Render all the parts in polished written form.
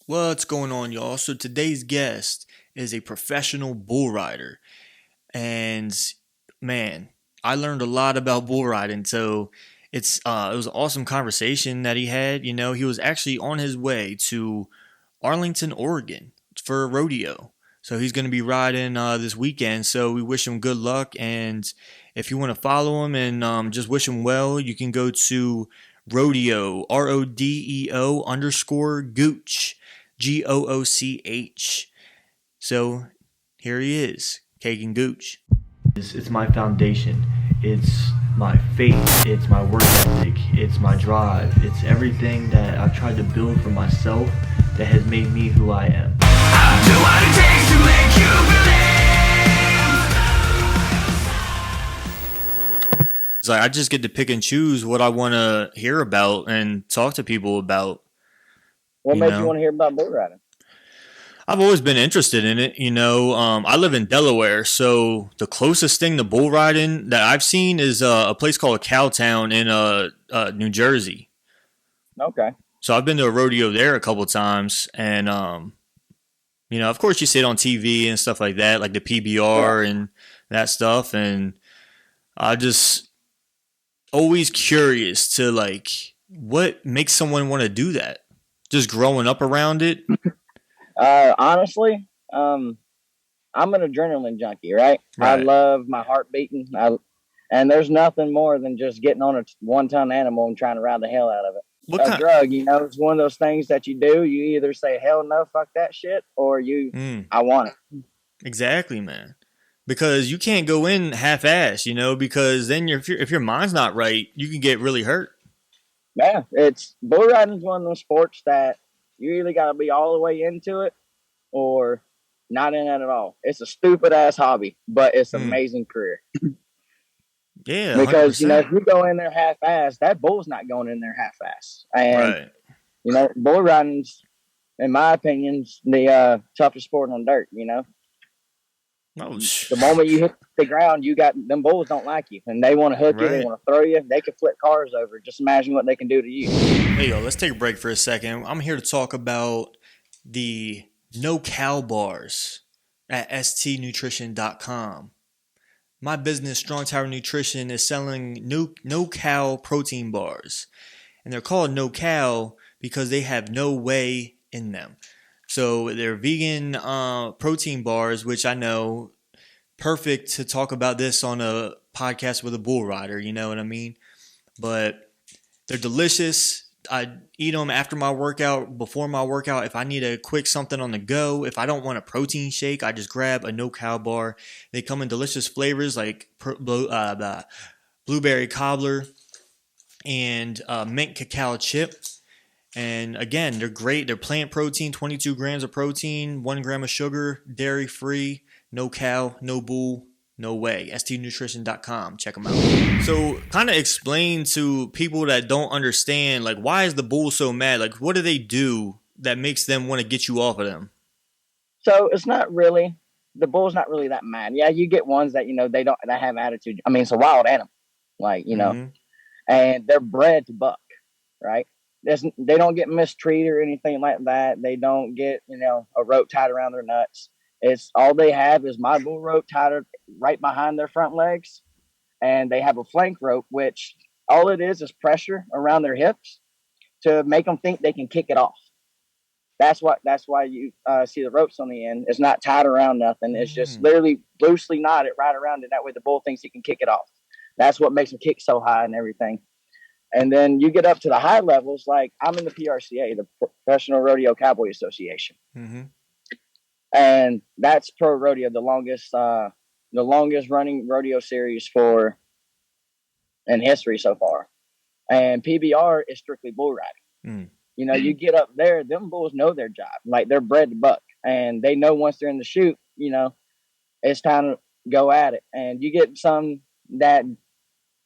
What's going on, y'all? So today's guest is a professional bull rider, and man, I learned a lot about bull riding. So it was an awesome conversation that he had. He was actually on his way to Arlington, Oregon for a rodeo. So he's going to be riding this weekend. So we wish him good luck. And if you want to follow him and just wish him well, you can go to Rodeo, RODEO underscore Gooch, GOOCH. So here he is, Kagen Gooch. It's my foundation. It's my faith. It's my work ethic. It's my drive. It's everything that I've tried to build for myself that has made me who I am. I'll do what it takes to make you believe. It's like I just get to pick and choose what I want to hear about and talk to people about. What made you want to hear about bull riding? I've always been interested in it. I live in Delaware, so the closest thing to bull riding that I've seen is a place called Cowtown in New Jersey. Okay. So I've been to a rodeo there a couple times, and of course you see it on TV and stuff like that, like the PBR and that stuff. And I just always curious to what makes someone want to do that. Just growing up around it. Honestly, I'm an adrenaline junkie, right? I love my heart beating. And there's nothing more than just getting on a 1-ton animal and trying to ride the hell out of it. Drug, it's one of those things that you do. You either say, hell no, fuck that shit, or I want it. Exactly, man. Because you can't go in half-ass, because then if your mind's not right, you can get really hurt. Yeah, bull riding is one of those sports that you either got to be all the way into it or not in it at all. It's a stupid ass hobby, but it's an amazing career. Yeah, because 100%. If you go in there half-ass, that bull's not going in there half-ass. And bull riding's, in my opinion, the toughest sport on dirt. The moment you hit the ground, them bulls don't like you, and they want to hook you, they want to throw you, they can flip cars over. Just imagine what they can do to you. Hey, yo, let's take a break for a second. I'm here to talk about the No Cow bars at stnutrition.com. My business, Strong Tower Nutrition, is selling no cow protein bars, and they're called no cow because they have no whey in them. So they're vegan protein bars, which I know perfect to talk about this on a podcast with a bull rider, you know what I mean? But they're delicious. I eat them after my workout, before my workout. If I need a quick something on the go, if I don't want a protein shake, I just grab a no cow bar. They come in delicious flavors like blueberry cobbler and mint cacao chip. And again, they're great. They're plant protein, 22 grams of protein, 1 gram of sugar, dairy free, no cow, no bull, no way. stnutrition.com. Check them out. So kind of explain to people that don't understand, why is the bull so mad? What do they do that makes them want to get you off of them? So it's not really, the bull's not really that mad. Yeah, you get ones that, that have attitude. I mean, it's a wild animal, and they're bred to buck, right? They don't get mistreated or anything like that. They don't get, a rope tied around their nuts. It's all they have is my bull rope tied right behind their front legs. And they have a flank rope, which all it is pressure around their hips to make them think they can kick it off. That's why you see the ropes on the end. It's not tied around nothing. It's just literally loosely knotted right around it. That way the bull thinks he can kick it off. That's what makes them kick so high and everything. And then you get up to the high levels, like I'm in the PRCA, the Professional Rodeo Cowboys Association. Mm-hmm. And that's pro rodeo, the longest running rodeo series in history so far. And PBR is strictly bull riding. You get up there, them bulls know their job. They're bred to buck. And they know once they're in the chute, it's time to go at it. And you get some that,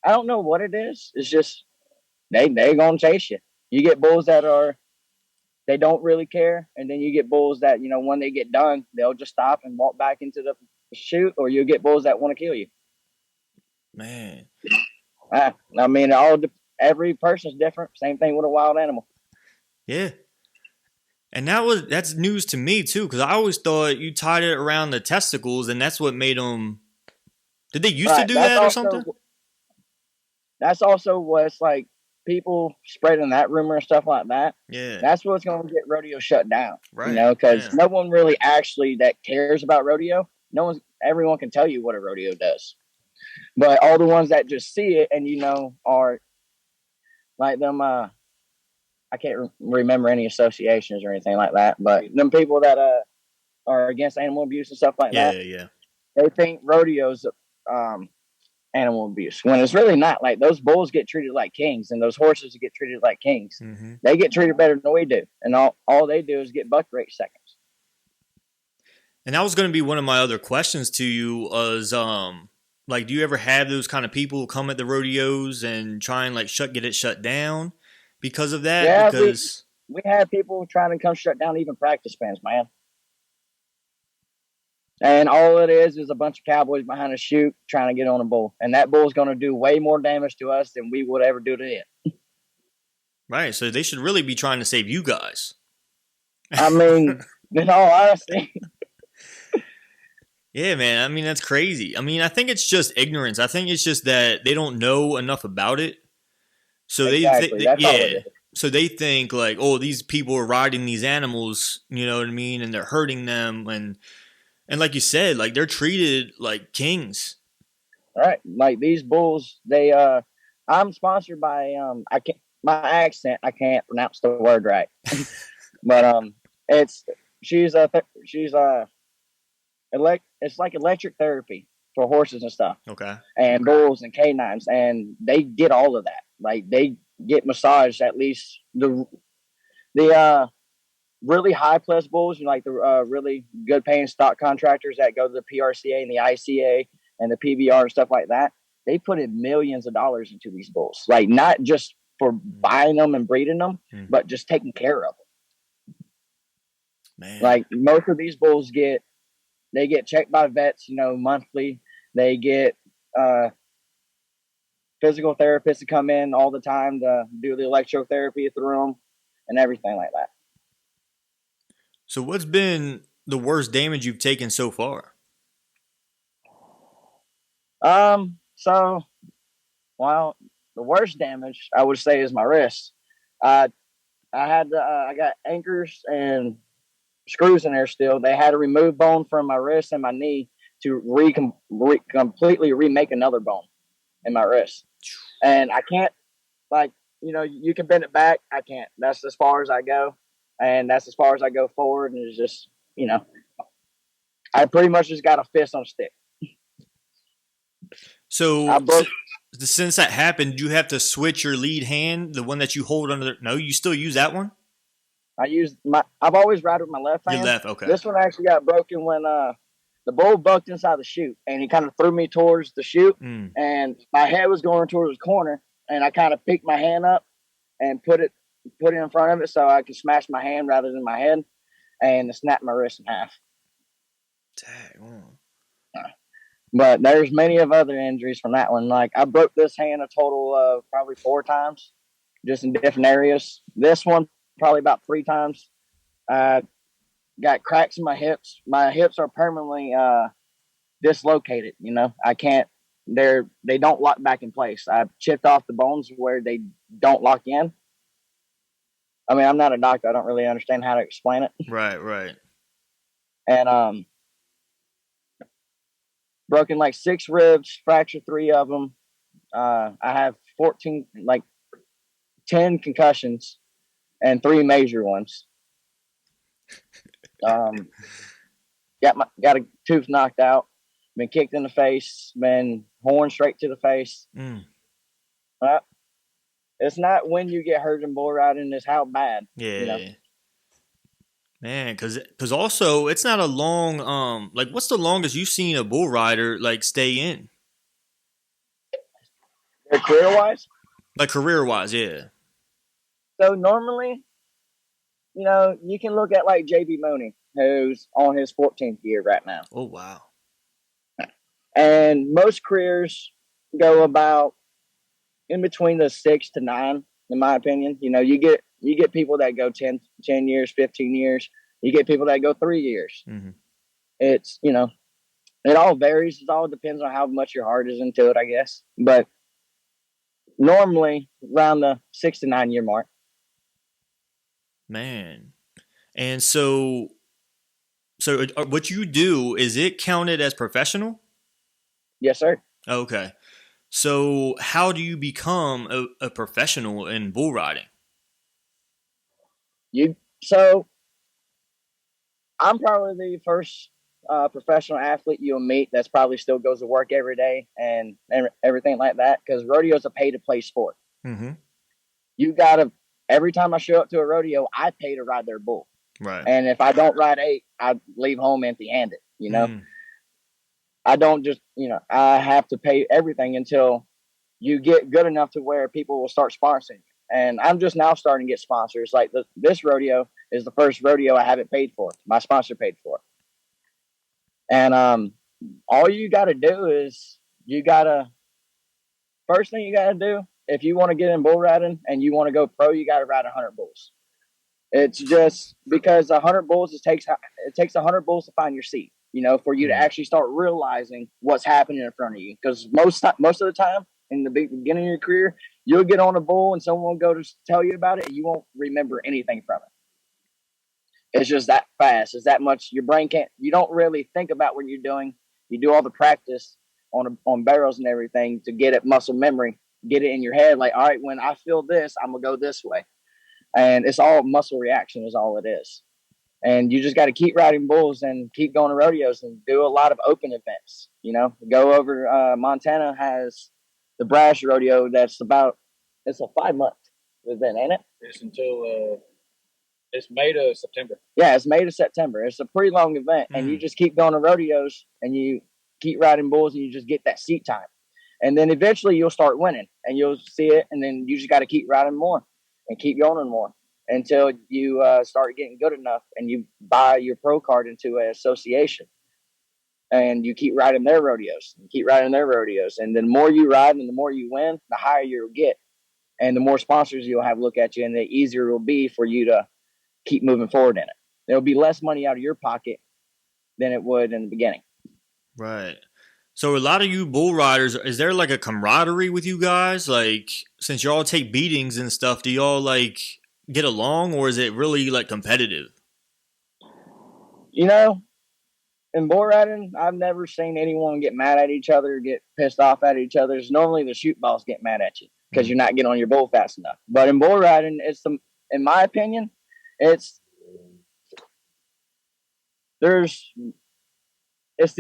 I don't know what it is. It's just, they're going to chase you. You get bulls that they don't really care. And then you get bulls that, when they get done, they'll just stop and walk back into the chute, or you'll get bulls that want to kill you. Man. I mean, every person's different. Same thing with a wild animal. Yeah. And that's news to me too, because I always thought you tied it around the testicles, and that's what made them. Did they used to Right. do that or something? That's also what's like people spreading that rumor and stuff like that. Yeah. That's what's going to get rodeo shut down. Right. You know, because no one really actually that cares about rodeo. Everyone can tell you what a rodeo does, but all the ones that just see it and are like them. I can't remember any associations or anything like that, but them people that are against animal abuse and stuff like that. Yeah. They think rodeos animal abuse when it's really not. Like those bulls get treated like kings, and those horses get treated like kings. Mm-hmm. They get treated better than we do, and all they do is get bucked rate seconds. And that was going to be one of my other questions to you was, like, do you ever have those kind of people come at the rodeos and try and like get it shut down because of that? Yeah, because we have people trying to come shut down even practice pens, man. And all it is a bunch of cowboys behind a chute trying to get on a bull. And that bull's going to do way more damage to us than we would ever do to it. Right. So they should really be trying to save you guys. I mean, in all honesty. Yeah, man. I mean, that's crazy. I mean, I think it's just ignorance. I think it's just that they don't know enough about it. So exactly. So they think like, oh, these people are riding these animals, you know what I mean? And they're hurting them. And like you said, like they're treated like kings. Right. Like these bulls, I'm sponsored by, my accent, I can't pronounce the word right. But, it's like electric therapy for horses and stuff. Okay. And bulls and canines. And they get all of that. Like they get massaged, at least the really high plus bulls, like the really good paying stock contractors that go to the PRCA and the ICA and the PBR and stuff like that. They put in millions of dollars into these bulls, like not just for buying them and breeding them, but just taking care of them. Man. Like most of these bulls get checked by vets, monthly. They get physical therapists to come in all the time to do the electrotherapy through them and everything like that. So what's been the worst damage you've taken so far? The worst damage I would say is my wrist. I got anchors and screws in there still. They had to remove bone from my wrist and my knee to completely remake another bone in my wrist. And I can't, you can bend it back. I can't. That's as far as I go. And that's as far as I go forward. And it's just, I pretty much just got a fist on a stick. So since that happened, do you have to switch your lead hand, the one that you hold under? No, you still use that one? I've always ridden with my left hand. Your left, okay. This one actually got broken when the bull bucked inside the chute, and he kind of threw me towards the chute, and my head was going towards the corner, and I kind of picked my hand up and put it in front of it so I could smash my hand rather than my head, and it snapped my wrist in half. Dang. But there's many of other injuries from that one. Like I broke this hand a total of probably 4 times, just in different areas. This one probably about 3 times. Got cracks in my hips. My hips are permanently dislocated. I can't. They don't lock back in place. I've chipped off the bones where they don't lock in. I mean, I'm not a doctor. I don't really understand how to explain it. Right. And broken like 6 ribs, fractured 3 of them. I have 10 concussions and 3 major ones. Got a tooth knocked out. Been kicked in the face. Been horned straight to the face. It's not when you get hurt in bull riding, it's how bad. Yeah. Man, because also it's not a long what's the longest you've seen a bull rider stay in? Career wise? Career wise, yeah. So normally, you can look at JB Mooney, who's on his 14th year right now. Oh wow. And most careers go about in between the 6 to 9, in my opinion. You You get people that go 10 years, 15 years. You get people that go 3 years. Mm-hmm. It's, it all varies. It all depends on how much your heart is into it, I guess. But normally around the 6 to 9 year mark. Man. And so what you do, is it counted as professional? Yes, sir. Okay. So how do you become a professional in bull riding? So I'm probably the first professional athlete you'll meet that's probably still goes to work every day and everything like that, because rodeo is a pay to play sport. Mm-hmm. You gotta, every time I show up to a rodeo, I pay to ride their bull. Right. And if I don't ride 8, I leave home empty handed. I don't just, I have to pay everything until you get good enough to where people will start sponsoring you. And I'm just now starting to get sponsors. Like this rodeo is the first rodeo I haven't paid for. My sponsor paid for. And all you got to do is first thing you got to do, if you want to get in bull riding and you want to go pro, you got to ride 100 bulls. It's just because 100 bulls, it takes 100 bulls to find your seat, for you to actually start realizing what's happening in front of you. Because most of the time in the beginning of your career, you'll get on a bull and someone will go to tell you about it and you won't remember anything from it. It's just that fast. It's that much. Your brain you don't really think about what you're doing. You do all the practice on barrels and everything to get it muscle memory, get it in your head. Like, all right, when I feel this, I'm going to go this way. And it's all muscle reaction is all it is. And you just got to keep riding bulls and keep going to rodeos and do a lot of open events. Go over, Montana has the Brash Rodeo. It's a 5-month event, ain't it? It's until it's May to September. Yeah, it's May to September. It's a pretty long event, and you just keep going to rodeos and you keep riding bulls and you just get that seat time. And then eventually you'll start winning and you'll see it, and then you just got to keep riding more and keep going more until you start getting good enough and you buy your pro card into an association. And you keep riding their rodeos. And the more you ride and the more you win, the higher you'll get. And the more sponsors you'll have look at you, and the easier it will be for you to keep moving forward in it. There'll be less money out of your pocket than it would in the beginning. Right. So a lot of you bull riders, is there like a camaraderie with you guys? Like, since y'all take beatings and stuff, do y'all like get along, or is it really like competitive? In bull riding, I've never seen anyone get mad at each other, get pissed off at each other. It's normally the shoot balls get mad at you because you're not getting on your bull fast enough. But in bull riding, in my opinion, it's the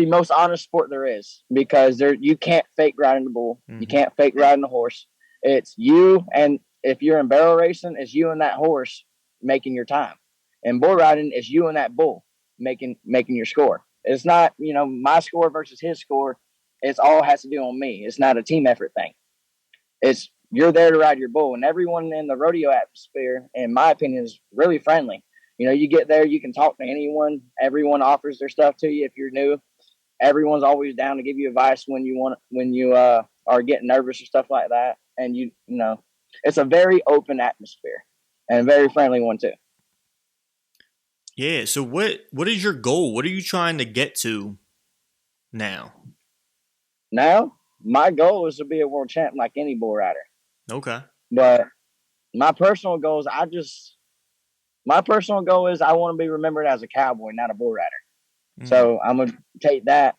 most honest sport there is, because you can't fake riding the bull. Mm-hmm. You can't fake riding the horse. It's you, and if you're in barrel racing, it's you and that horse making your time. And bull riding is you and that bull making your score. It's not, my score versus his score. It's all has to do on me. It's not a team effort thing. It's you're there to ride your bull, and everyone in the rodeo atmosphere, in my opinion, is really friendly. You get there, you can talk to anyone. Everyone offers their stuff to you if you're new. Everyone's always down to give you advice when you are getting nervous or stuff like that. And it's a very open atmosphere and a very friendly one too. Yeah. So what is your goal? What are you trying to get to now? Now, my goal is to be a world champ like any bull rider. Okay. But my personal goal is I want to be remembered as a cowboy, not a bull rider. Mm. So I'm going to take that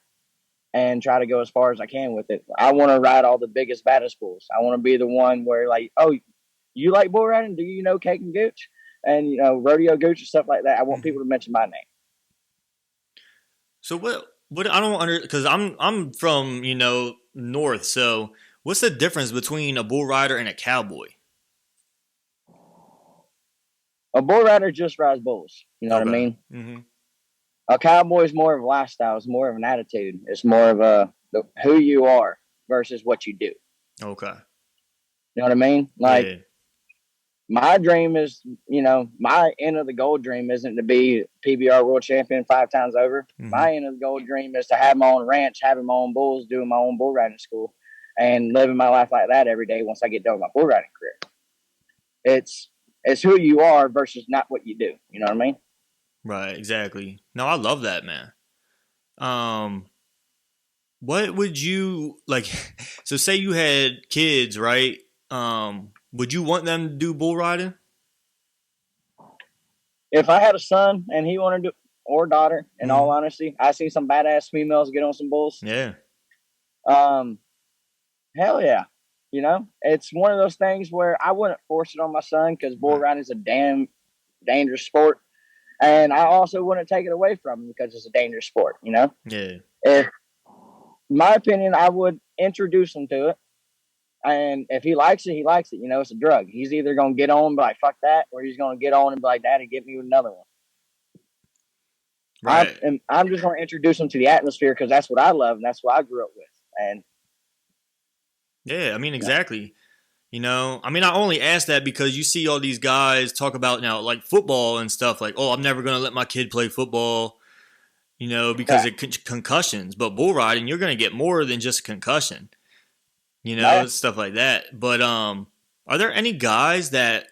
and try to go as far as I can with it. I want to ride all the biggest, baddest bulls. I want to be the one where, like, oh, you like bull riding? Do you know Kagen Gooch? And, Rodeo Gooch and stuff like that. I want people to mention my name. So what I don't because I'm from, north. So what's the difference between a bull rider and a cowboy? A bull rider just rides bulls. You know what I mean? Mm-hmm. A cowboy is more of a lifestyle. It's more of an attitude. It's more of who you are versus what you do. Okay. You know what I mean? Like, yeah. My dream is, my end of the goal dream isn't to be PBR world champion 5 times over. Mm-hmm. My end of the goal dream is to have my own ranch, having my own bulls, doing my own bull riding school, and living my life like that every day once I get done with my bull riding career. It's who you are versus not what you do. You know what I mean? Right, exactly. No, I love that, man. What would you like? So, say you had kids, right? Would you want them to do bull riding? If I had a son and he wanted to, or daughter, in all honesty, I see some badass females get on some bulls. Yeah. Hell yeah. You know, it's one of those things where I wouldn't force it on my son because bull riding is a damn dangerous sport. And I also wouldn't take it away from him because it's a dangerous sport, you know? Yeah. If, my opinion, I would introduce him to it. And if he likes it, he likes it. You know, it's a drug. He's either going to get on and be like, fuck that, or he's going to get on and be like, Daddy, get me another one. Right. I'm just going to introduce him to the atmosphere because that's what I love and that's what I grew up with. And yeah, I mean, exactly. You know, I mean, I only ask that because you see all these guys talk about now, like football and stuff, like, oh, I'm never going to let my kid play football, you know, because of concussions. But bull riding, you're going to get more than just concussion, you know, stuff like that. But are there any guys that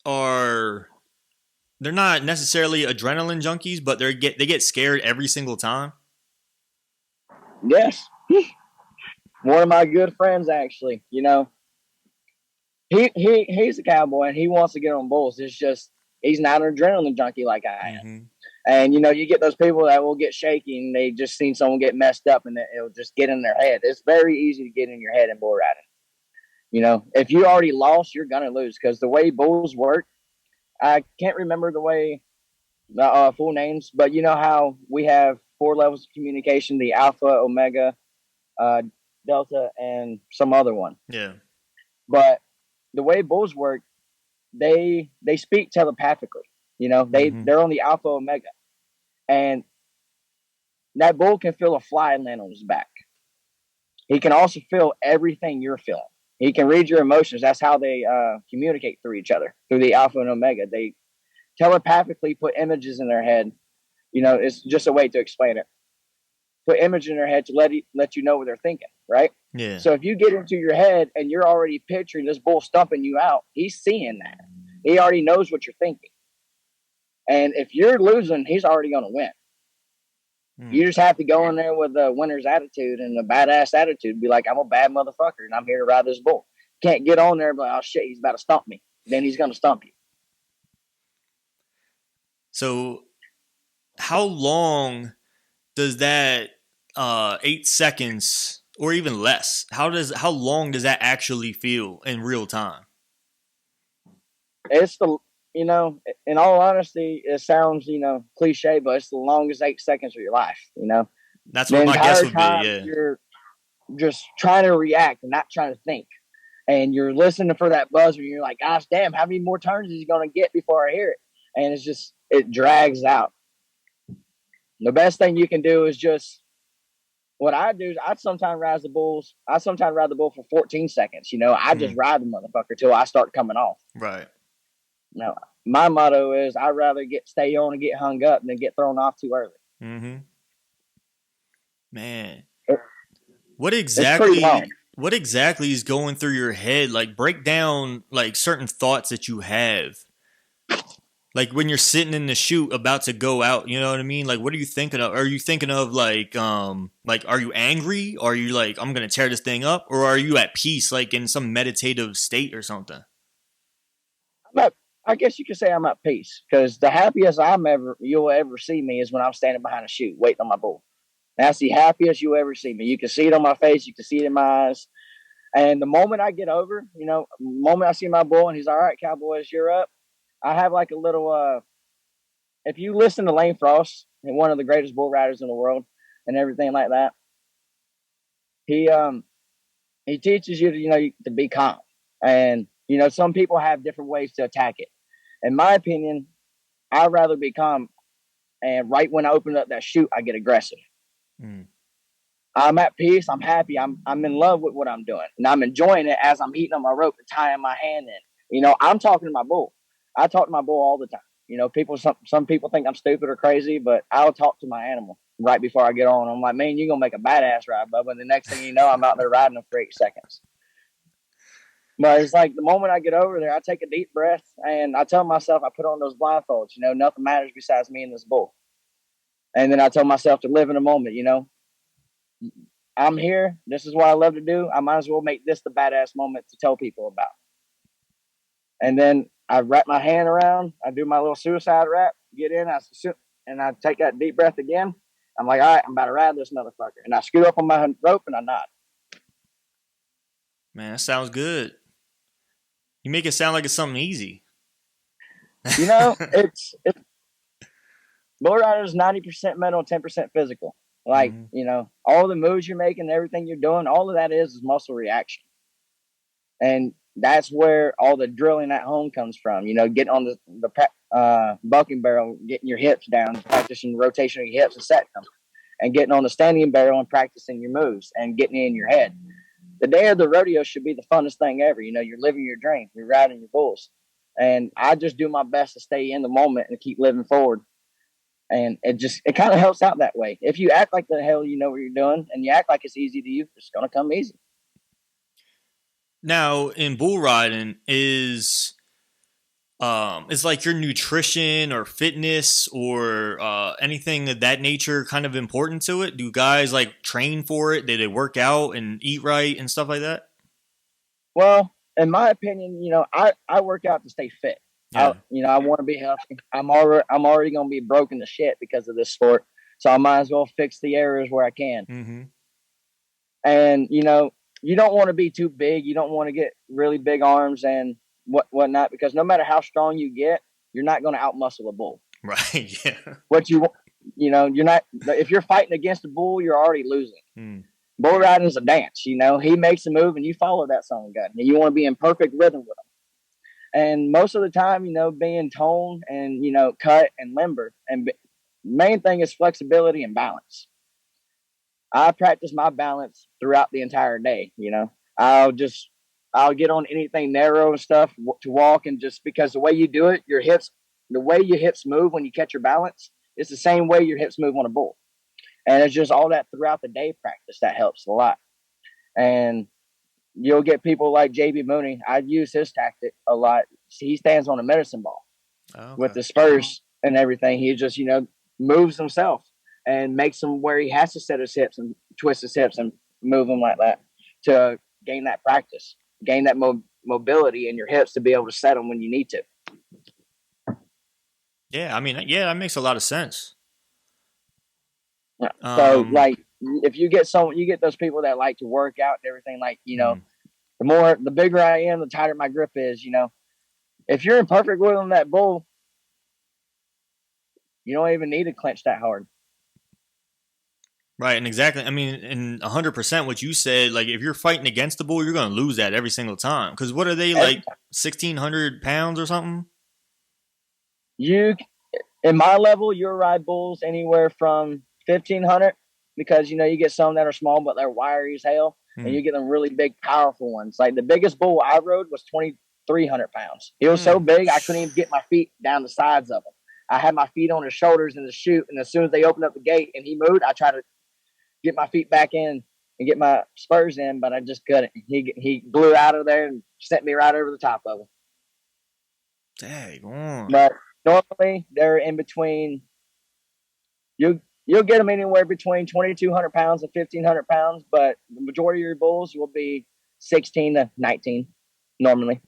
are, they're not necessarily adrenaline junkies, but they get scared every single time? Yes. One of my good friends, actually, you know, he's a cowboy and he wants to get on bulls. It's just he's not an adrenaline junkie like I am. And, you know, you get those people that will get shaky and they just seen someone get messed up and it'll just get in their head. It's very easy to get in your head in bull riding. You know, if you already lost, you're going to lose because the way bulls work, I can't remember the way the full names, but you know how we have 4 levels of communication, the alpha, omega, delta, and some other one. Yeah. But the way bulls work, they speak telepathically. You know, they're on the alpha omega, and that bull can feel a fly land on his back. He can also feel everything you're feeling. He can read your emotions. That's how they communicate through each other, through the alpha and omega. They telepathically put images in their head. You know, it's just a way to explain it. Put image in their head to let you know what they're thinking, right? Yeah. So if you get into your head and you're already picturing this bull stumping you out, he's seeing that. He already knows what you're thinking. And if you're losing, he's already going to win. You just have to go in there with a winner's attitude and a badass attitude. Be like, I'm a bad motherfucker and I'm here to ride this bull. Can't get on there and be like, oh shit, he's about to stump me. Then he's going to stump you. So how long does that 8 seconds or even less, how long does that actually feel in real time? It's you know, in all honesty, it sounds, you know, cliche, but it's the longest 8 seconds of your life, you know. That's what my guess would be, yeah. You're just trying to react and not trying to think. And you're listening for that buzz and you're like, gosh damn, how many more turns is he going to get before I hear it? And it's just, it drags out. The best thing you can do is just, what I do is I sometimes ride the bull for 14 seconds. You know, I just ride the motherfucker till I start coming off. Right. Now, my motto is I'd rather stay on and get hung up than get thrown off too early. Man, what exactly is going through your head? Like, break down like certain thoughts that you have. Like when you're sitting in the chute about to go out, you know what I mean? Like, what are you thinking of? Are you thinking of like, are you angry? Are you like, I'm going to tear this thing up? Or are you at peace, like in some meditative state or something? I guess you could say I'm at peace because the happiest you'll ever see me is when I'm standing behind a chute waiting on my bull. That's the happiest you'll ever see me. You can see it on my face. You can see it in my eyes. And the moment I get over, you know, the moment I see my bull and he's all right, Cowboys, you're up. I have like a little, if you listen to Lane Frost, and one of the greatest bull riders in the world and everything like that, he teaches you to, you know, to be calm. And, you know, some people have different ways to attack it. In my opinion, I'd rather be calm. And right when I open up that chute, I get aggressive. I'm at peace. I'm happy. I'm in love with what I'm doing. And I'm enjoying it as I'm heating up my rope and tying my hand in. You know, I'm talking to my bull. I talk to my bull all the time. You know, some people think I'm stupid or crazy, but I'll talk to my animal right before I get on. I'm like, man, you're going to make a badass ride, Bubba. And the next thing you know, I'm out there riding them for 8 seconds. But it's like the moment I get over there, I take a deep breath and I tell myself I put on those blindfolds. Nothing matters besides me and this bull. And then I tell myself to live in a moment. I'm here. This is what I love to do. I might as well make this the badass moment to tell people about. And then I wrap my hand around. I do my little suicide rap. Get in. And I take that deep breath again. I'm like, all right, I'm about to ride this motherfucker. And I scoot up on my rope and I nod. Man, that sounds good. You make it sound like it's something easy. It's bull rider is 90% mental, 10% physical. Like, all the moves you're making, everything you're doing, all of that is muscle reaction. And that's where all the drilling at home comes from. Getting on the bucking barrel, getting your hips down, practicing rotation of your hips and setting them, and getting on the standing barrel and practicing your moves and getting in your head. The day of the rodeo should be the funnest thing ever. You're living your dream. You're riding your bulls. And I just do my best to stay in the moment and keep living forward. And it kind of helps out that way. If you act like the hell you know what you're doing and you act like it's easy to you, it's going to come easy. Now, in bull riding, is like your nutrition or fitness or anything of that nature kind of important to it? Do guys like train for it? Do they work out and eat right and stuff like that? Well, in my opinion, I work out to stay fit. Yeah. I want to be healthy. I'm already going to be broken to shit because of this sport. So I might as well fix the areas where I can. Mm-hmm. And, you don't want to be too big. You don't want to get really big arms and whatnot, because no matter how strong you get, you're not going to outmuscle a bull. Right. Yeah. You're not, if you're fighting against a bull, you're already losing. Mm. Bull riding is a dance. He makes a move and you follow that song and gun. And you want to be in perfect rhythm with him. And most of the time, being toned and, cut and limber. And main thing is flexibility and balance. I practice my balance throughout the entire day. I'll get on anything narrow and stuff to walk. And just because the way you do it, the way your hips move when you catch your balance, it's the same way your hips move on a bull. And it's just all that throughout the day practice that helps a lot. And you'll get people like JB Mooney. I use his tactic a lot. He stands on a medicine ball with the spurs and everything. He just, moves himself and makes him where he has to set his hips and twist his hips and move them like that to gain that practice, gain that mobility in your hips to be able to set them when you need to. Yeah, that makes a lot of sense. So, if you get those people that like to work out and everything, the bigger I am, the tighter my grip is. If you're in perfect rhythm on that bull, you don't even need to clench that hard. Right, and exactly. And 100% what you said. Like, if you're fighting against the bull, you're going to lose that every single time. Because what are they, like 1,600 pounds or something? In my level, you'll ride bulls anywhere from 1,500, because you get some that are small but they're wiry as hell, and you get them really big, powerful ones. Like the biggest bull I rode was 2,300 pounds. He was so big I couldn't even get my feet down the sides of him. I had my feet on his shoulders in the chute, and as soon as they opened up the gate and he moved, I tried to get my feet back in and get my spurs in, but I just couldn't. He blew out of there and sent me right over the top of him. Dang. But normally they're in between. You'll get them anywhere between 2,200 pounds and 1,500 pounds, but the majority of your bulls will be 16 to 19 normally.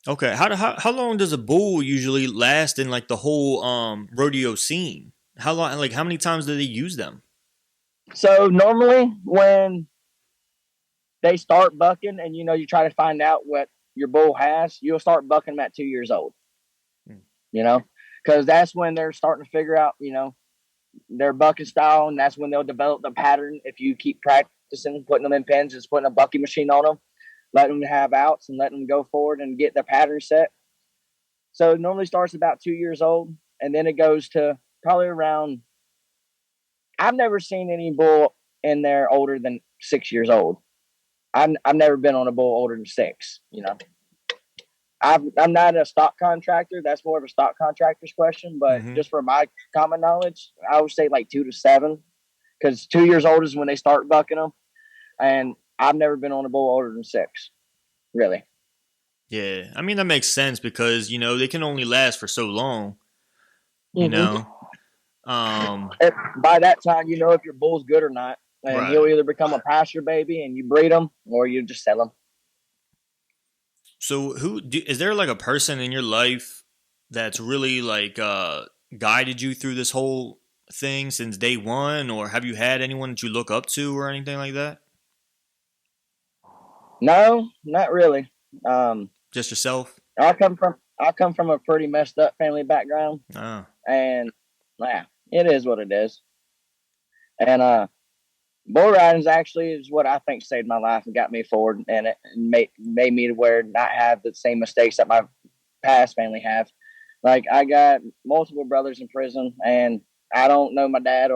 Okay, how long does a bull usually last in like the whole rodeo scene? How long? Like, how many times do they use them? So normally when they start bucking, and you try to find out what your bull has, you'll start bucking them at 2 years old. Because that's when they're starting to figure out, their bucking style, and that's when they'll develop the pattern. If you keep practicing, putting them in pens, just putting a bucking machine on them, letting them have outs and letting them go forward and get the pattern set. So it normally starts about 2 years old, and then it goes to probably around, I've never seen any bull in there older than 6 years old. I've never been on a bull older than 6, I'm not a stock contractor. That's more of a stock contractor's question. But just for my common knowledge, I would say like 2 to 7, because 2 years old is when they start bucking them. And I've never been on a bull older than 6. really. Yeah, I mean that makes sense because they can only last for so long. You Hmm. know, um, By that time, you know if your bull's good or not, and he'll right. either become a pasture baby and you breed him, or you just sell him. So is there like a person in your life that's really like guided you through this whole thing since day one, or have you had anyone that you look up to or anything like that? No, not really. Um, Just yourself? I come from a pretty messed up family background, Oh, and yeah, it is what it is. And bull riding actually is what I think saved my life and got me forward, and it made me to where not have the same mistakes that my past family have. Like I got multiple brothers in prison, and I don't know my dad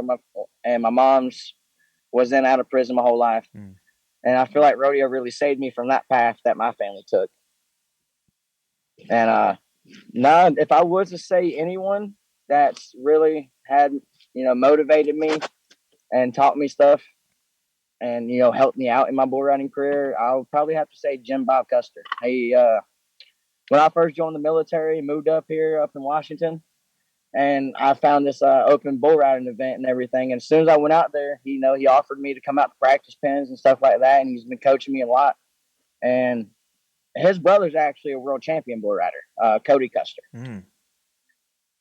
my mom's was in out of prison my whole life, mm. and I feel like rodeo really saved me from that path that my family took. And no, if I was to say anyone that's really had motivated me and taught me stuff and helped me out in my bull riding career, I would probably have to say Jim Bob Custer. He when I first joined the military, moved up here up in Washington, and I found this open bull riding event and everything. And as soon as I went out there, he offered me to come out to practice pens and stuff like that, and he's been coaching me a lot. And his brother's actually a world champion bull rider, Cody Custer. Mm.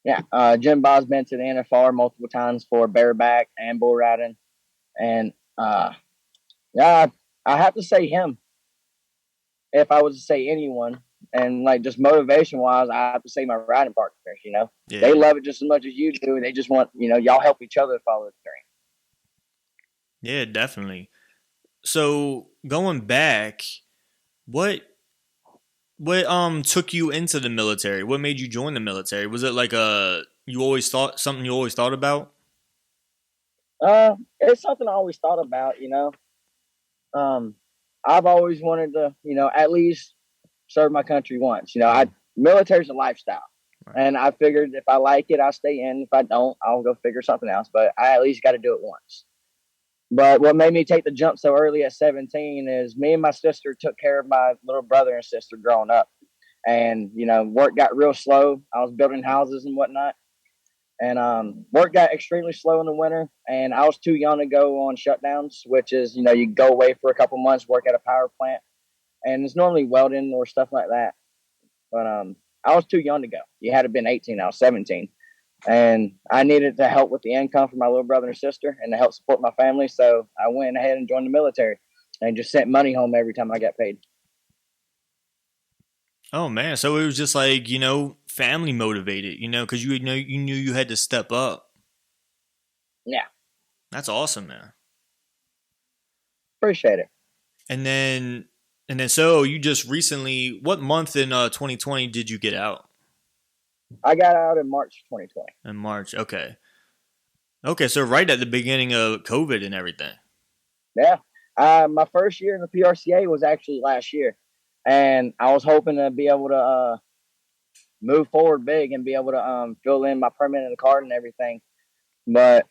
Yeah, Jim Bob's been to the NFR multiple times for bareback and bull riding, and yeah, I have to say him. If I was to say anyone, and like just motivation wise, I have to say my riding partners. They Yeah, love it just as much as you do. They just want y'all help each other follow the dream. yeah, definitely. So going back, what what took you into the military? What made you join the military? Was it like you always thought something you always thought about? It's something I always thought about. Um, I've always wanted to at least serve my country once. I Mm. military's a lifestyle. Right. And I figured if I like it, I'll stay in. If I don't, I'll go figure something else. But I at least got to do it once. But what made me take the jump so early at 17 is me and my sister took care of my little brother and sister growing up. And, work got real slow. I was building houses and whatnot. And work got extremely slow in the winter. And I was too young to go on shutdowns, which is, you go away for a couple months, work at a power plant. And it's normally welding or stuff like that. But I was too young to go. You had to have been 18. I was 17. And I needed to help with the income for my little brother and sister and to help support my family. So I went ahead and joined the military and just sent money home every time I got paid. Oh man, so it was just like family motivated, because you knew you had to step up. Yeah, That's awesome, man. appreciate it. And then so you just recently, what month in 2020 did you get out? I got out in March 2020. In March. Okay. Okay, so right at the beginning of COVID and everything. Yeah. My first year in the PRCA was actually last year. And I was hoping to be able to move forward big and be able to fill in my permit in the card and everything. But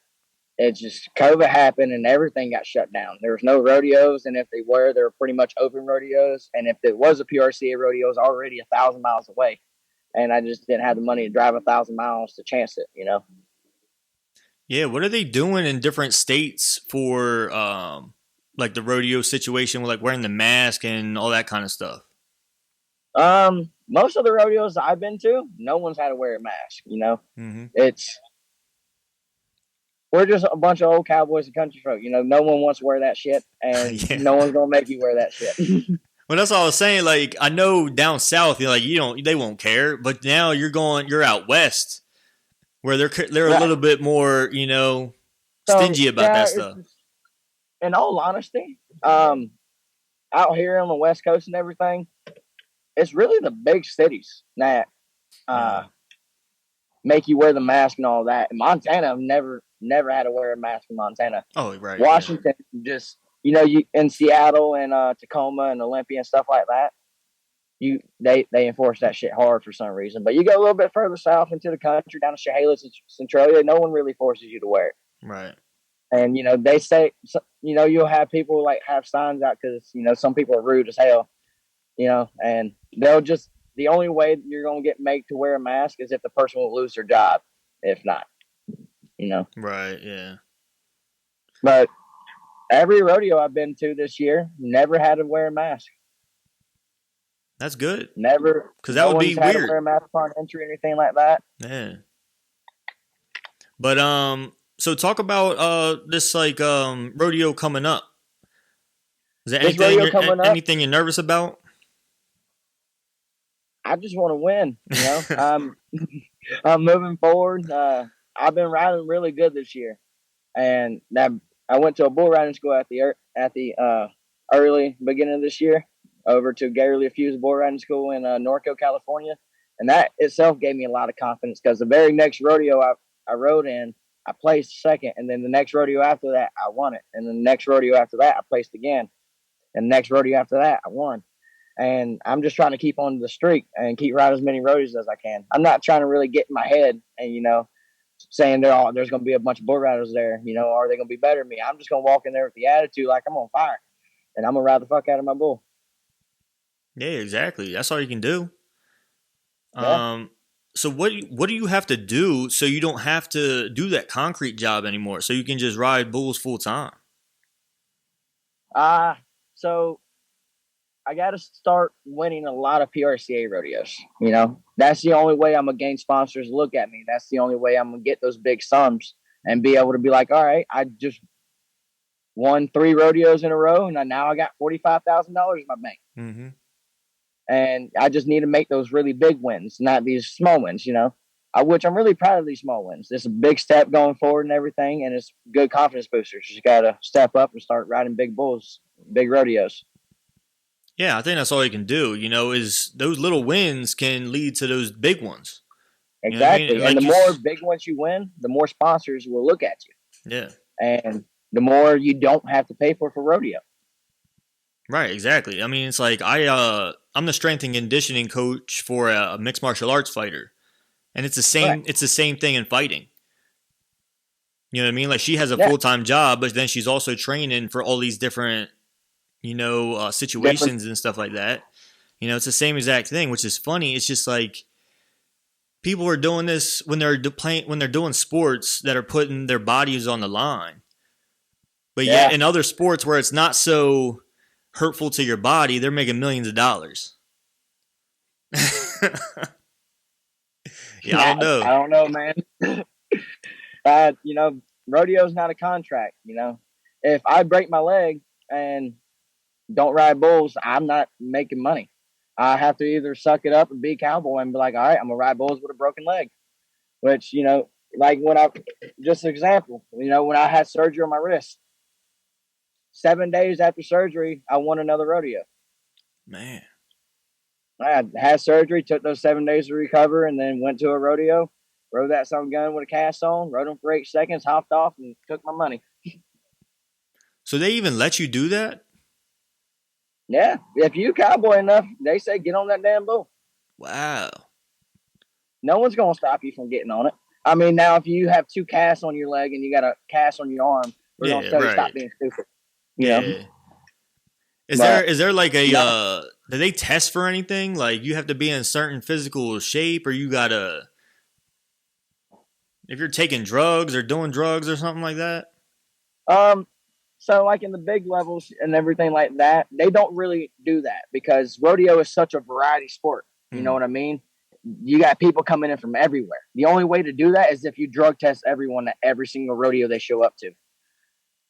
it's just COVID happened and everything got shut down. There was no rodeos, and if they were pretty much open rodeos. And if it was a PRCA rodeo, it was already 1,000 miles away, and I just didn't have the money to drive 1,000 miles to chance it. Yeah, what are they doing in different states for like the rodeo situation with like wearing the mask and all that kind of stuff? Most of the rodeos I've been to, no one's had to wear a mask. Mm-hmm. It's we're just a bunch of old cowboys and country folk. No one wants to wear that shit, and Yeah. no one's gonna make you wear that shit. Well, that's all I was saying. Like, I know down south, they won't care. But now you're out west, where they're a Right. little bit more, So stingy about yeah, that stuff. in all honesty, out here on the West Coast and everything, it's really the big cities that Yeah. make you wear the mask and all that. In Montana, I've never had to wear a mask in Montana. Oh, right. Washington, just you in Seattle and Tacoma and Olympia and stuff like that. They enforce that shit hard for some reason. But you go a little bit further south into the country, down to Chehalis and Centralia, no one really forces you to wear it. Yeah. Right. And they say you'll have people like have signs out because some people are rude as hell. and they'll just, the only way you're going to get made to wear a mask is if the person will lose their job. If not, Right, yeah. But every rodeo I've been to this year never had to wear a mask. That's good. Never. Because that would be had weird. to wear a mask upon entry or anything like that. Yeah. But so talk about this rodeo coming up. Is there anything you're nervous about? I just want to win. I'm moving forward. I've been riding really good this year, and I went to a bull riding school at the early beginning of this year, over to Gary Fuse Bull Riding School in Norco, California, and that itself gave me a lot of confidence because the very next rodeo I rode in, I placed second, and then the next rodeo after that, I won it, and then the next rodeo after that, I placed again, and the next rodeo after that, I won. And I'm just trying to keep on the streak and keep riding as many rodeos as I can. I'm not trying to really get in my head and, saying there's going to be a bunch of bull riders there, are they going to be better than me? I'm just going to walk in there with the attitude like I'm on fire, and I'm going to ride the fuck out of my bull. Yeah, exactly. That's all you can do. Yeah. So what do you have to do so you don't have to do that concrete job anymore, so you can just ride bulls full time? So I got to start winning a lot of PRCA rodeos. That's the only way I'm going to gain sponsors to look at me. That's the only way I'm going to get those big sums and be able to be like, all right, I just won 3 rodeos in a row, and now I got $45,000 in my bank. Mm-hmm. And I just need to make those really big wins, not these small wins, which I'm really proud of these small wins. It's a big step going forward and everything, and it's good confidence boosters. You got to step up and start riding big bulls, big rodeos. Yeah, I think that's all you can do, is those little wins can lead to those big ones. Exactly. You know what I mean? And the more big ones you win, the more sponsors will look at you. Yeah. And the more you don't have to pay for rodeo. Right, exactly. I mean, it's like I'm the strength and conditioning coach for a mixed martial arts fighter. And it's the same Right. It's the same thing in fighting. You know what I mean? Like, she has a full-time job, but then she's also training for all these different situations and stuff like that. It's the same exact thing, which is funny. It's just like people are doing this when they're doing sports that are putting their bodies on the line. But yet in other sports where it's not so hurtful to your body, they're making millions of dollars. I don't know, man. Rodeo's not a contract. If I break my leg and don't ride bulls, I'm not making money. I have to either suck it up and be a cowboy and be like, all right, I'm gonna ride bulls with a broken leg. Which, like just an example, when I had surgery on my wrist, 7 days after surgery, I won another rodeo. Man. I had surgery, took those 7 days to recover, and then went to a rodeo, rode that some gun with a cast on, rode them for 8 seconds, hopped off, and took my money. So they even let you do that? Yeah, if you cowboy enough, they say get on that damn bull. Wow. No one's going to stop you from getting on it. I mean, now if you have 2 casts on your leg and you got a cast on your arm, we're going to tell you stop being stupid. You know? Is there like a do they test for anything? Like, you have to be in a certain physical shape, or you gotta, if you're taking drugs or doing drugs or something like that? So like in the big levels and everything like that, they don't really do that because rodeo is such a variety sport. You know what I mean? You got people coming in from everywhere. The only way to do that is if you drug test everyone at every single rodeo they show up to.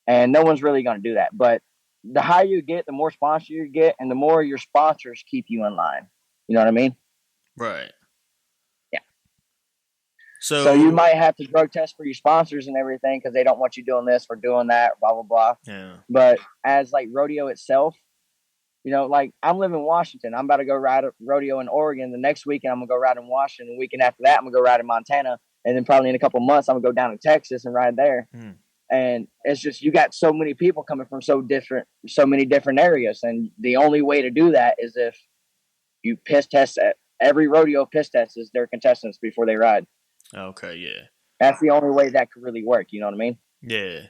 And no one's really going to do that. But the higher you get, the more sponsors you get, and the more your sponsors keep you in line. You know what I mean? Right. Yeah. So you might have to drug test for your sponsors and everything because they don't want you doing this or doing that, blah, blah, blah. Yeah. But as like rodeo itself, like I'm living in Washington. I'm about to go ride a rodeo in Oregon. The next weekend, I'm going to go ride in Washington. The weekend after that, I'm going to go ride in Montana. And then probably in a couple months, I'm going to go down to Texas and ride there. And it's just, you got so many people coming from so many different areas. And the only way to do that is if you piss test at every rodeo piss tests their contestants before they ride. Okay, yeah. That's the only way that could really work. You know what I mean? Yeah.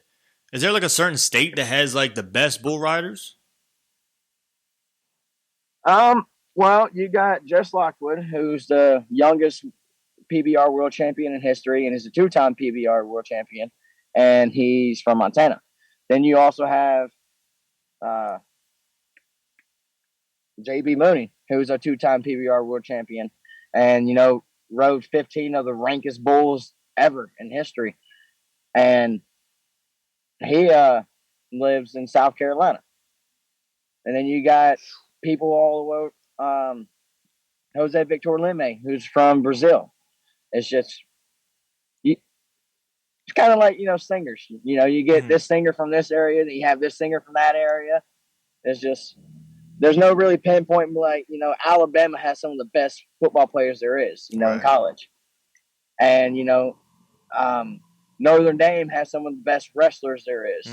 Is there like a certain state that has like the best bull riders? Well, you got Jess Lockwood, who's the youngest PBR world champion in history and is a two-time PBR world champion, and he's from Montana. Then you also have uh, JB Mooney, who's a two-time PBR world champion, and rode 15 of the rankest bulls ever in history, and he lives in South Carolina. And then you got people all the way, Jose Victor Leme, who's from Brazil. It's just, it's kind of like, singers. You get this singer from this area, then you have this singer from that area. It's just, there's no really pinpoint, like, Alabama has some of the best football players there is, Right. in college. And, Notre Dame has some of the best wrestlers there is.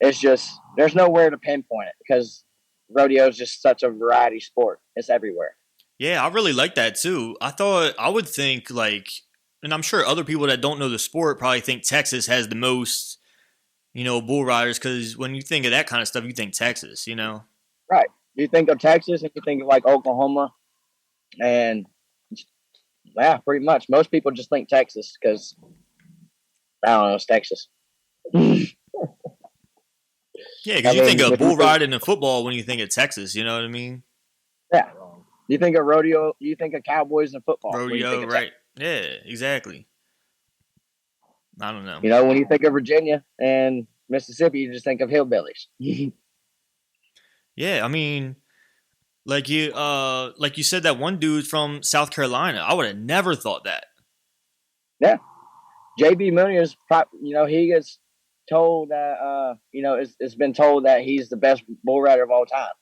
It's just, there's nowhere to pinpoint it because rodeo is just such a variety sport. It's everywhere. Yeah, I really like that too. I would think and I'm sure other people that don't know the sport probably think Texas has the most, bull riders because when you think of that kind of stuff, you think Texas, Right. You think of Texas and you think of like Oklahoma and yeah, pretty much. Most people just think Texas because I don't know, it's Texas. Yeah, because you think of bull riding and football when you think of Texas, you know what I mean? Yeah. You think of rodeo, you think of cowboys and football. Rodeo, right. Yeah, exactly. I don't know. When you think of Virginia and Mississippi, you just think of hillbillies. Yeah, I mean, like you said, that one dude from South Carolina. I would have never thought that. Yeah. JB Mooney is, he gets told that, it's been told that he's the best bull rider of all time.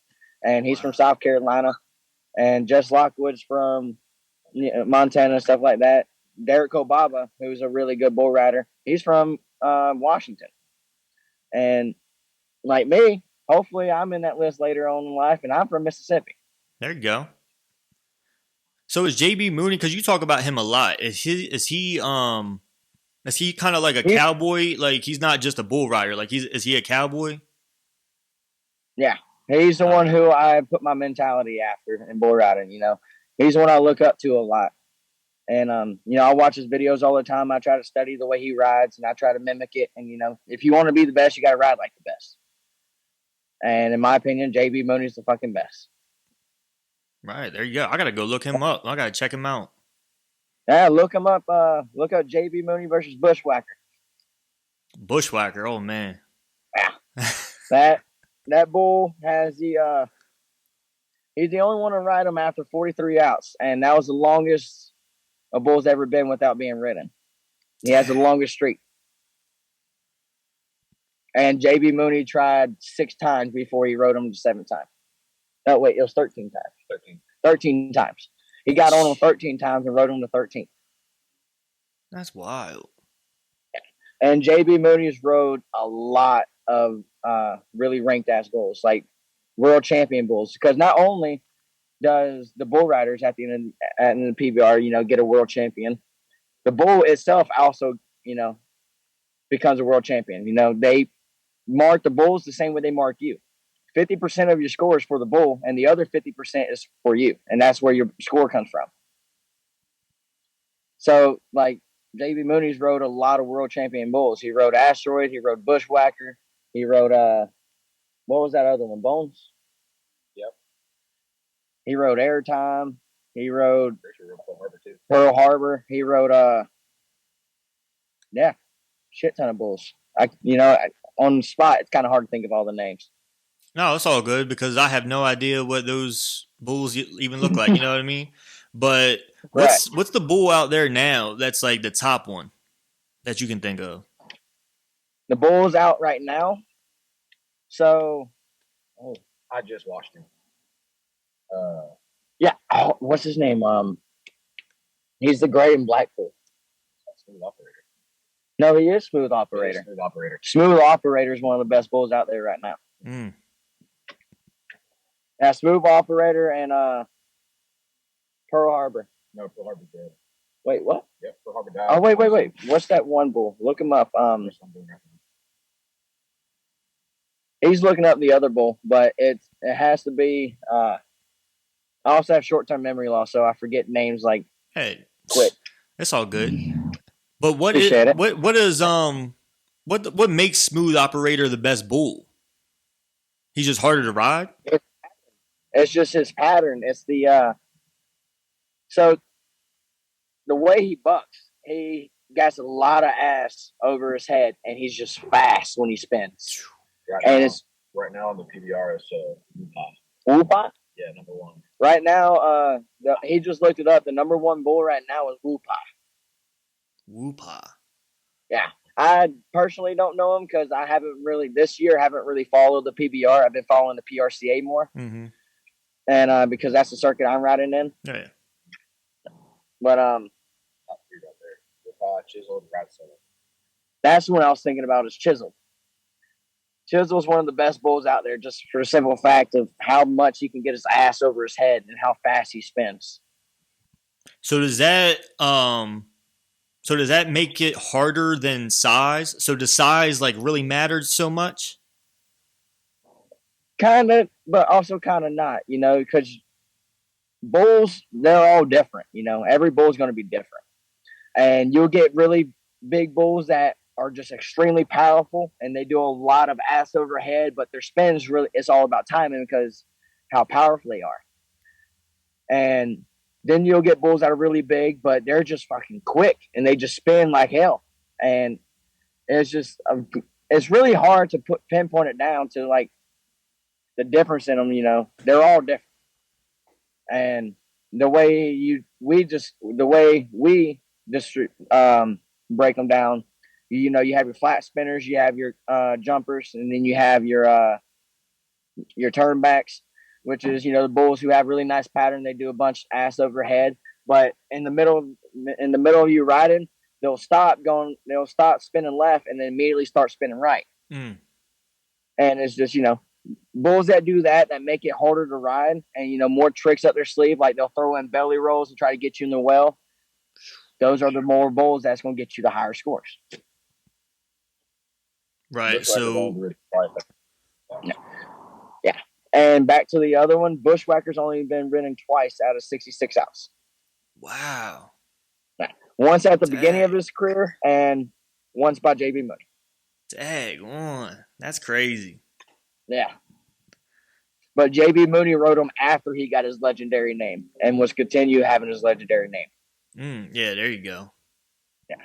And he's from South Carolina. And Jess Lockwood's from Montana and stuff like that. Derek Kobaba, who's a really good bull rider, he's from Washington. And like me, hopefully I'm in that list later on in life, and I'm from Mississippi. There you go. So is JB Mooney, because you talk about him a lot, is he kind of like a cowboy? Like he's not just a bull rider. Like is he a cowboy? Yeah. He's the one who I put my mentality after in bull riding, He's the one I look up to a lot. And, I watch his videos all the time. I try to study the way he rides and I try to mimic it. And, if you want to be the best, you got to ride like the best. And in my opinion, JB Mooney's the fucking best. Right. There you go. I got to go look him up. I got to check him out. Yeah, look him up. Look up JB Mooney versus Bushwhacker. Bushwhacker. Oh, man. Yeah. That bull has he's the only one to ride him after 43 outs. And that was the longest a bull's ever been without being ridden. He has the longest streak. And JB Mooney tried 6 times before he rode him the 7th time. No, wait, it was 13 times. 13 times. He got on him 13 times and rode him the 13th. That's wild. And JB Mooney's rode a lot of really ranked ass bulls, like world champion bulls. Because not only does the bull riders at the end of the PBR, get a world champion, the bull itself also, becomes a world champion. They mark the bulls the same way they mark you. 50% of your score is for the bull, and the other 50% is for you, and that's where your score comes from. So, like, JB Mooney's rode a lot of world champion bulls. He rode Asteroid, he rode Bushwhacker, he rode what was that other one? Bones? Yep. He rode Airtime. He rode Pearl Harbor. He rode shit ton of bulls. On the spot, it's kind of hard to think of all the names. No, it's all good because I have no idea what those bulls even look like. You know what I mean? But what's the bull out there now that's like the top one that you can think of? The bull's out right now. So, I just watched him. Yeah. Oh, what's his name? He's the gray and black bull. Smooth Operator. No, he is Smooth Operator. Smooth Operator. Smooth Operator is one of the best bulls out there right now. Yeah, Smooth Operator and Pearl Harbor. No, Pearl Harbor's dead. Wait, what? Yeah, Pearl Harbor died. Oh, wait. What's that one bull? Look him up. He's looking up the other bull, but it has to be I also have short-term memory loss, so I forget names like Hey, quick. it's all good. But Appreciate it. what makes Smooth Operator the best bull? He's just harder to ride? It's just his pattern. It's so the way he bucks, he got a lot of ass over his head, and he's just fast when he spins. Right now on the PBR is Whoopah? Yeah, number one. Right now, he just looked it up. The number one bull right now is Whoopah. Whoopah. Yeah. I personally don't know him because I haven't really followed the PBR. I've been following the PRCA more. Mm-hmm. And because that's the circuit I'm riding in. Yeah. But Chisel and Rat Center. That's what I was thinking about is Chisel. Chisel's one of the best bulls out there just for the simple fact of how much he can get his ass over his head and how fast he spins. So does that make it harder than size? So does size like really matter so much? Kind of, but also kind of not, because bulls, they're all different, every bull's going to be different. And you'll get really big bulls that are just extremely powerful and they do a lot of ass overhead, but their spins it's all about timing because how powerful they are. And then you'll get bulls that are really big, but they're just fucking quick and they just spin like hell. And it's just, it's really hard to pinpoint it down to like the difference in them, they're all different. And the way we just break them down, you have your flat spinners, you have your jumpers, and then you have your turnbacks, which is the bulls who have really nice pattern. They do a bunch ass overhead, but in the middle of you riding, they'll stop spinning left and then immediately start spinning right. And it's just bulls that do that make it harder to ride and more tricks up their sleeve, like they'll throw in belly rolls and try to get you in the well. Those are the more bulls that's going to get you the higher scores. Right. So yeah. And back to the other one, Bushwhacker's only been ridden twice out of 66 outs. Wow. Once at the beginning of his career and once by JB Mooney. Dang, that's crazy. Yeah. But JB Mooney rode him after he got his legendary name and was continue having his legendary name. Yeah, there you go. Yeah.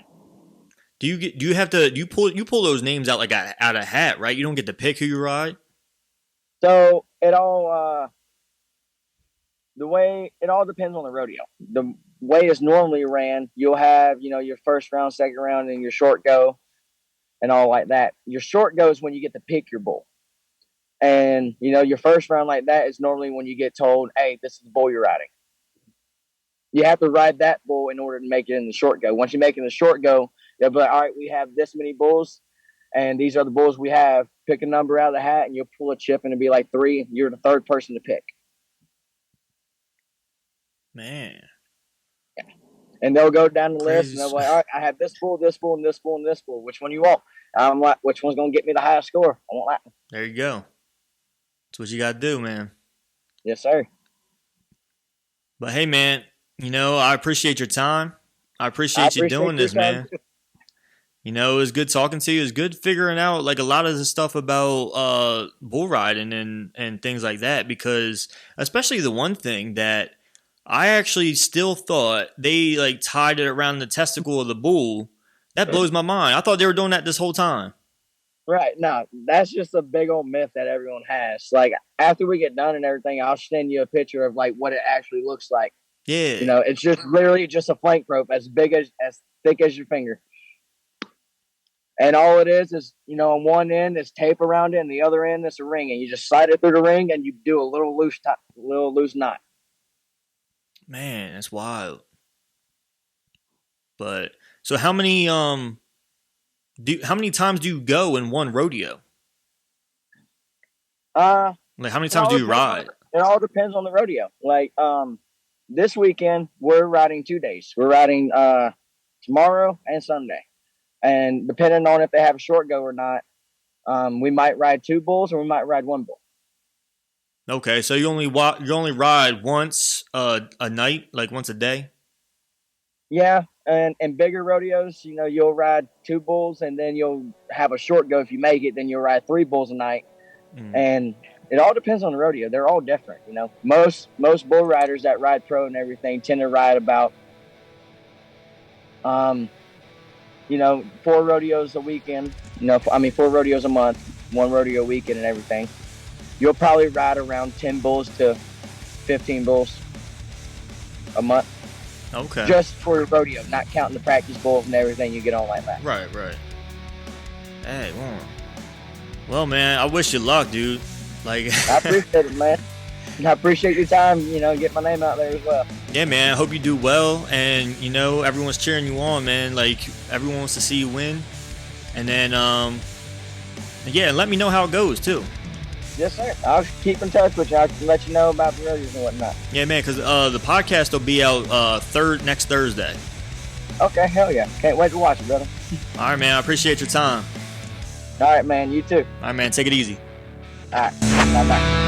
Do you pull those names out like out of hat, right? You don't get to pick who you ride? So it all depends on the rodeo. The way it's normally ran, you'll have, your first round, second round, and your short go and all like that. Your short go is when you get to pick your bull. And, your first round like that is normally when you get told, hey, this is the bull you're riding. You have to ride that bull in order to make it in the short go. Once you make it in the short go, they'll be like, all right, we have this many bulls, and these are the bulls we have. Pick a number out of the hat, and you'll pull a chip, and it'll be like 3. You're the third person to pick. Man. Yeah. And they'll go down the list, and they'll be like, all right, I have this bull, this bull, and this bull, and this bull. Which one you want? I'm like, which one's going to get me the highest score? I want that one. There you go. That's what you got to do, man. Yes, sir. But hey, man, I appreciate your time. I appreciate you doing this, man. It was good talking to you. It was good figuring out like a lot of the stuff about bull riding and things like that, because especially the one thing that I actually still thought they like tied it around the testicle of the bull. That blows my mind. I thought they were doing that this whole time. Right. No, that's just a big old myth that everyone has. Like after we get done and everything, I'll send you a picture of like what it actually looks like. Yeah. It's just literally just a flank rope as thick as your finger. And all it is, on one end is tape around it and the other end is a ring. And you just slide it through the ring and you do a little loose knot. Man, that's wild. But so how many times do you go in one rodeo? Like how many times do you ride? It all depends on the rodeo. Like this weekend we're riding 2 days. We're riding tomorrow and Sunday. And depending on if they have a short go or not, we might ride 2 bulls or we might ride 1 bull. Okay, so you only ride once a night, like once a day? Yeah, and bigger rodeos, you'll ride 2 bulls, and then you'll have a short go if you make it. Then you'll ride 3 bulls a night, and it all depends on the rodeo. They're all different, Most bull riders that ride pro and everything tend to ride about, 4 rodeos a weekend. 4 rodeos a month, 1 rodeo weekend, and everything. You'll probably ride around 10 bulls to 15 bulls a month. Okay. Just for rodeo, not counting the practice bulls and everything you get on like that. Right. Hey, well, man, I wish you luck, dude. Like, I appreciate it, man. I appreciate your time, get my name out there as well. Yeah, man, I hope you do well, and, everyone's cheering you on, man. Like, everyone wants to see you win. And then, yeah, let me know how it goes, too. Yes, sir. I'll keep in touch with you. I'll let you know about the rodeos and whatnot. Yeah, man, because the podcast will be out next Thursday. Okay, hell yeah. Can't wait to watch it, brother. All right, man, I appreciate your time. All right, man. You too. All right, man, take it easy. All right. Bye-bye.